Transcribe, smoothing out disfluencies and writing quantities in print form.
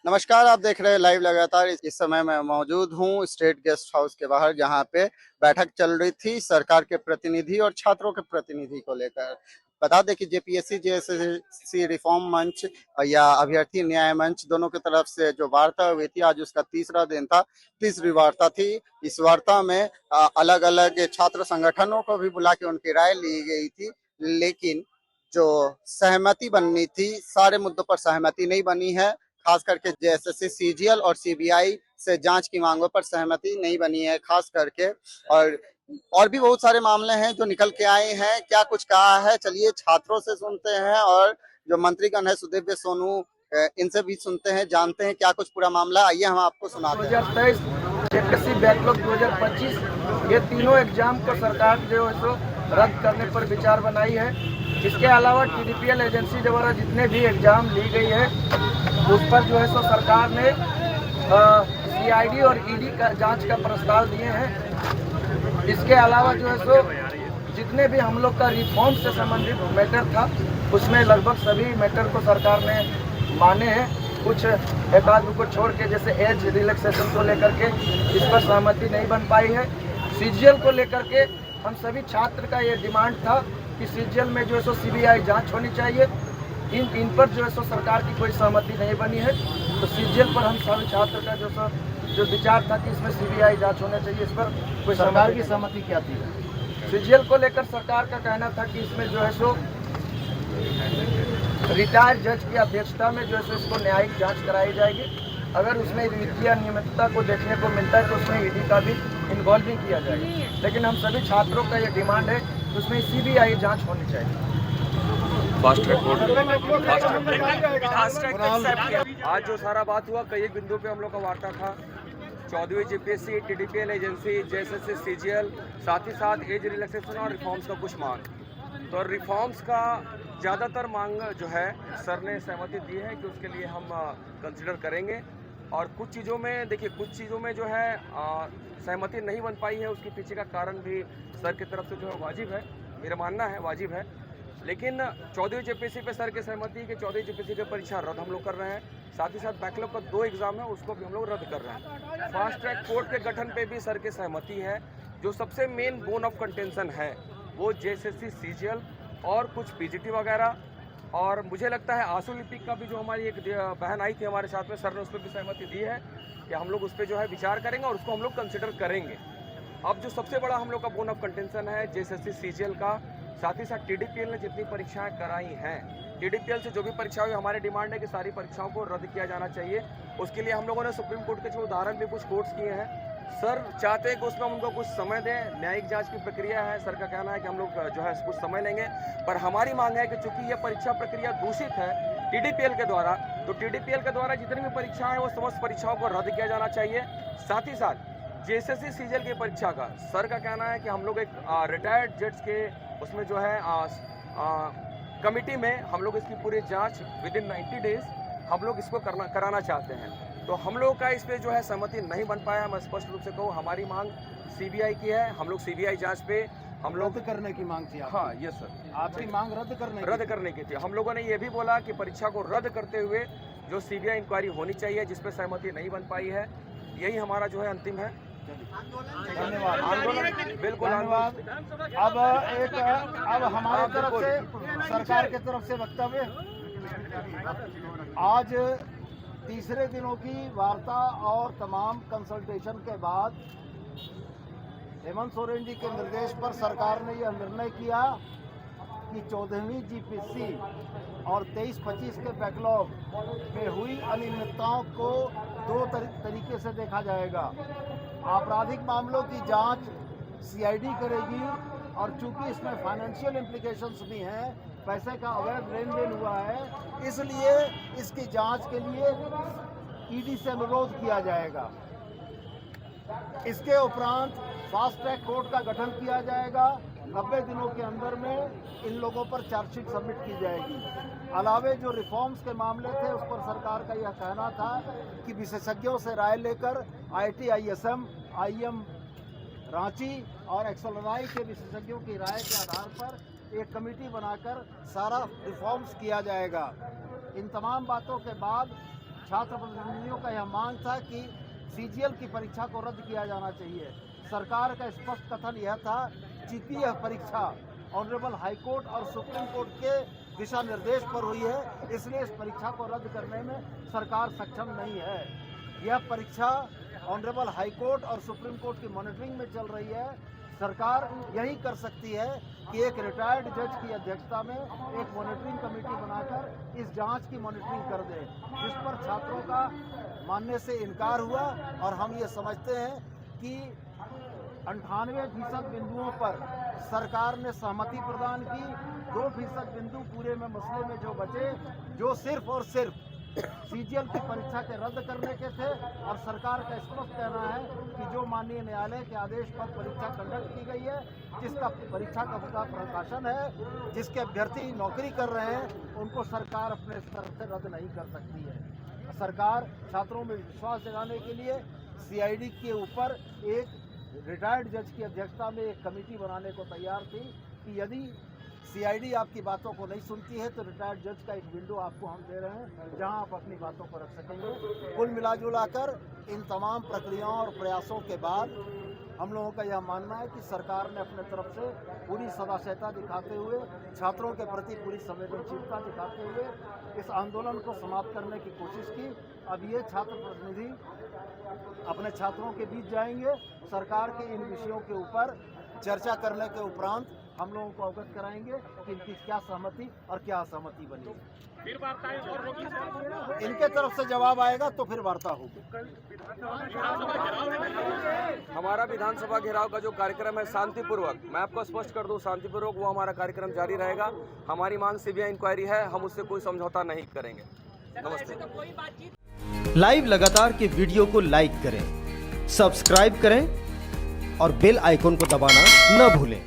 नमस्कार, आप देख रहे हैं लाइव लगातार। इस समय मैं मौजूद हूँ स्टेट गेस्ट हाउस के बाहर, जहाँ पे बैठक चल रही थी सरकार के प्रतिनिधि और छात्रों के प्रतिनिधि को लेकर। बता दें कि जेपीएससी जेएसएससी रिफॉर्म मंच या अभ्यर्थी न्याय मंच दोनों की तरफ से जो वार्ता हुई थी, आज उसका तीसरा दिन था, तीसरी वार्ता थी। इस वार्ता में अलग अलग छात्र संगठनों को भी बुला के उनकी राय ली गई थी, लेकिन जो सहमति बननी थी, सारे मुद्दों पर सहमति नहीं बनी है। खास करके जेएसएससी सीजीएल और सीबीआई से जांच की मांगों पर सहमति नहीं बनी है खास करके। और भी बहुत सारे मामले हैं जो निकल के आए हैं। क्या कुछ कहा है, चलिए छात्रों से सुनते हैं, और जो मंत्रीगण है सुदेव्य सोनू, इनसे भी सुनते हैं, जानते हैं क्या कुछ पूरा मामला। आइए हम आपको सुनाते हैं। 2023 जेपीएससी बैकलॉग 2025 ये तीनों एग्जाम को सरकार जो है सो रद्द करने पर विचार बनाई है। इसके अलावा टीडीपीएल एजेंसी द्वारा जितने भी एग्जाम ली गई है उस पर जो है सो सरकार ने सीआईडी और ईडी का जांच का प्रस्ताव दिए हैं। इसके अलावा जो है सो जितने भी हम लोग का रिफॉर्म से संबंधित मैटर था उसमें लगभग सभी मैटर को सरकार ने माने हैं। कुछ एक आध को छोड़ के, जैसे एज रिलैक्सेशन को लेकर के इस पर सहमति नहीं बन पाई है। सीजीएल को लेकर के हम सभी छात्र का ये डिमांड था कि सीजीएल में जो है सो सीबीआई जांच होनी चाहिए। इन पर जो है सो सरकार की कोई सहमति नहीं बनी है। तो सीजीएल पर हम सभी छात्र का जो विचार था कि इसमें सीबीआई जांच होना चाहिए, इस पर कोई सरकार की सहमति क्या थी। सीजीएल को लेकर सरकार का कहना था कि इसमें जो है सो रिटायर्ड जज की अध्यक्षता में जो है इसको न्यायिक जांच कराई जाएगी। अगर उसमें वित्तीय अनियमितता को देखने को मिलता है तो उसमें ईडी का भी इन्वॉल्विंग किया जाएगा। लेकिन हम सभी छात्रों का ये डिमांड है कि उसमें सीबीआई जांच होनी चाहिए। आज जो सारा बात हुआ, कई बिंदु पे हम लोग का वार्ता था। 14वीं JPSC, TDPL agency, JSSC CGL, साथ ही साथ एज रिलैक्सेशन और रिफॉर्म्स का कुछ मांग। तो रिफॉर्म्स का ज़्यादातर मांग जो है सर ने सहमति दी है कि उसके लिए हम कंसिडर करेंगे। और कुछ चीज़ों में देखिए, कुछ चीज़ों में जो है सहमति नहीं बन पाई है, उसके पीछे का कारण भी सर की तरफ से जो है वाजिब है, मेरा मानना है वाजिब है। लेकिन 14वीं जेपीएससी पे सर की सहमति है कि 14वीं जेपीएससी की परीक्षा रद्द हम लोग कर रहे हैं। साथ ही साथ बैकलॉग का 2 एग्जाम है, उसको भी हम लोग रद्द कर रहे हैं। फास्ट ट्रैक कोर्ट के गठन पे भी सर की सहमति है। जो सबसे मेन बोन ऑफ कंटेंशन है वो जेएसएससी सीजीएल और कुछ पीजीटी वगैरह। और मुझे लगता है आंसू लिपिक का भी जो हमारी एक बहन आई थी हमारे साथ में, सर ने उस पर भी सहमति दी है कि हम लोग उस पर जो है विचार करेंगे और उसको हम लोग कंसिडर करेंगे। अब जो सबसे बड़ा हम लोग का बोन ऑफ कंटेंशन है जेएसएससी सीजीएल का, साथ ही साथ टीडीपीएल ने जितनी परीक्षाएं कराई हैं, टीडीपीएल से जो भी परीक्षाएं, हमारी डिमांड है कि सारी परीक्षाओं को रद्द किया जाना चाहिए। उसके लिए हम लोगों ने सुप्रीम कोर्ट के जो उदाहरण भी कुछ कोर्ट्स किए हैं। सर चाहते हैं कि उसमें हम उनको कुछ समय दें, न्यायिक जांच की प्रक्रिया है। सर का कहना है कि हम लोग जो है कुछ समय लेंगे, पर हमारी मांग है कि चूंकि यह परीक्षा प्रक्रिया दूषित है टीडीपीएल के द्वारा, तो टीडीपीएल के द्वारा जितनी भी परीक्षाएं हैं वो समस्त परीक्षाओं को रद्द किया जाना चाहिए। साथ ही साथ जेएसएससी सीजीएल की परीक्षा का सर का कहना है कि हम लोग एक रिटायर्ड जज के उसमें जो है कमिटी में हम लोग इसकी पूरी जांच विदिन 90 डेज हम लोग इसको कराना चाहते हैं। तो हम लोग का इस पे जो है सहमति नहीं बन पाया। मैं स्पष्ट रूप से कहूँ, हमारी मांग सीबीआई की है। हम लोग सीबीआई जांच पे हम लोग रद्द करने की मांग थी। हाँ, यस सर, आपकी मांग रद्द करने की थी। हम लोगों ने ये भी बोला कि परीक्षा को रद्द करते हुए जो सीबीआई इंक्वायरी होनी चाहिए, जिसपे सहमति नहीं बन पाई है, यही हमारा जो है अंतिम है। धन्यवाद। आंदोलन बिल्कुल धन्यवाद। अब हमारे तरफ से सरकार की तरफ से वक्तव्य। आज तीसरे दिनों की वार्ता और तमाम कंसल्टेशन के बाद हेमंत सोरेन जी के निर्देश पर सरकार ने यह निर्णय किया कि 14वीं जीपीएससी और 23-25 के बैकलॉग में हुई अनियमितताओं को 2 तरीके से देखा जाएगा। आपराधिक मामलों की जांच सीआईडी करेगी, और चूंकि इसमें फाइनेंशियल इम्प्लीकेशंस भी हैं, पैसे का अवैध लेन देन हुआ है, इसलिए इसकी जांच के लिए ईडी से अनुरोध किया जाएगा। इसके उपरांत फास्ट ट्रैक कोर्ट का गठन किया जाएगा। 90 दिनों के अंदर में इन लोगों पर चार्जशीट सबमिट की जाएगी। अलावे जो रिफॉर्म्स के मामले थे उस पर सरकार का यह कहना था कि विशेषज्ञों से राय लेकर IIT ISM IIM रांची और एक्सएलआई के विशेषज्ञों की राय के आधार पर एक कमेटी बनाकर सारा रिफॉर्म्स किया जाएगा। इन तमाम बातों के बाद छात्र प्रतिनिधियों का यह मांग था कि सीजीएल की परीक्षा को रद्द किया जाना चाहिए। सरकार का स्पष्ट कथन यह था कि यह परीक्षा ऑनरेबल हाईकोर्ट और सुप्रीम कोर्ट के दिशा निर्देश पर हुई है, इसलिए इस परीक्षा को रद्द करने में सरकार सक्षम नहीं है। यह परीक्षा ऑनरेबल हाईकोर्ट और सुप्रीम कोर्ट की मॉनिटरिंग में चल रही है। सरकार यही कर सकती है कि एक रिटायर्ड जज की अध्यक्षता में एक मॉनिटरिंग कमेटी बनाकर इस जांच की मॉनिटरिंग कर दे, जिस पर छात्रों का मानने से इनकार हुआ। और हम ये समझते हैं कि 98% बिंदुओं पर सरकार ने सहमति प्रदान की। 2% बिंदु पूरे में मसले में जो बचे, जो सिर्फ और सिर्फ सीजीएल की परीक्षा के रद्द करने के थे। और सरकार का स्पष्ट कहना है कि जो माननीय न्यायालय के आदेश पर परीक्षा कंडक्ट की गई है, जिसका परीक्षा का प्रकाशन है, जिसके अभ्यर्थी नौकरी कर रहे हैं, उनको सरकार अपने स्तर से रद्द नहीं कर सकती है। सरकार छात्रों में विश्वास जगाने के लिए सीआईडी के ऊपर एक रिटायर्ड जज की अध्यक्षता में एक कमेटी बनाने को तैयार थी कि यदि सीआईडी आपकी बातों को नहीं सुनती है तो रिटायर्ड जज का एक विंडो आपको हम दे रहे हैं, जहां आप अपनी बातों को रख सकेंगे। कुल मिलाजुलाकर इन तमाम प्रक्रियाओं और प्रयासों के बाद हम लोगों का यह मानना है कि सरकार ने अपने तरफ से पूरी सदाशयता दिखाते हुए, छात्रों के प्रति पूरी संवेदनशीलता दिखाते हुए इस आंदोलन को समाप्त करने की कोशिश की। अब ये छात्र प्रतिनिधि अपने छात्रों के बीच जाएंगे, सरकार के इन विषयों के ऊपर चर्चा करने के उपरांत हम लोगों को अवगत कराएंगे कि इनकी क्या सहमति और क्या असहमति बनी। फिर वार्ताएं और होगी। इनके तरफ से जवाब आएगा तो फिर वार्ता होगी। हमारा विधानसभा घेराव का जो कार्यक्रम है शांतिपूर्वक, मैं आपको स्पष्ट कर दूं, शांतिपूर्वक वो हमारा कार्यक्रम जारी रहेगा। हमारी मांग सीबीआई इंक्वायरी है, हम उससे कोई समझौता नहीं करेंगे। नमस्ते। लाइव लगातार के वीडियो को लाइक करें, सब्सक्राइब करें और बेल आइकन को दबाना न भूलें।